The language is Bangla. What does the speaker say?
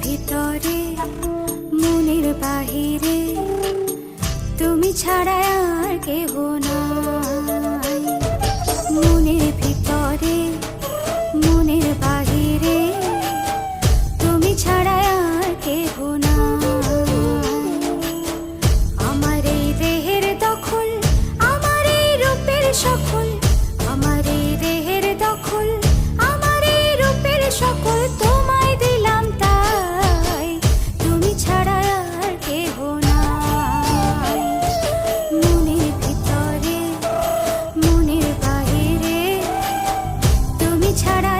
ভিতরে মনের বাহিরে তুমি ছাড়া আর কেহ নাই। মনের ভিতরে মনের বাহিরে তুমি ছাড়া আর কেহ নাই। আমার এই দেহের দখল, আমার এই রূপের সকল, আমার এই দেহের দখল, আমার এই রূপের সকল তোমায় দিলাম তাই, তুমি ছাড়া আর কেহ নাই। মনের ভিতরে মনের বাহিরে তুমি ছাড়া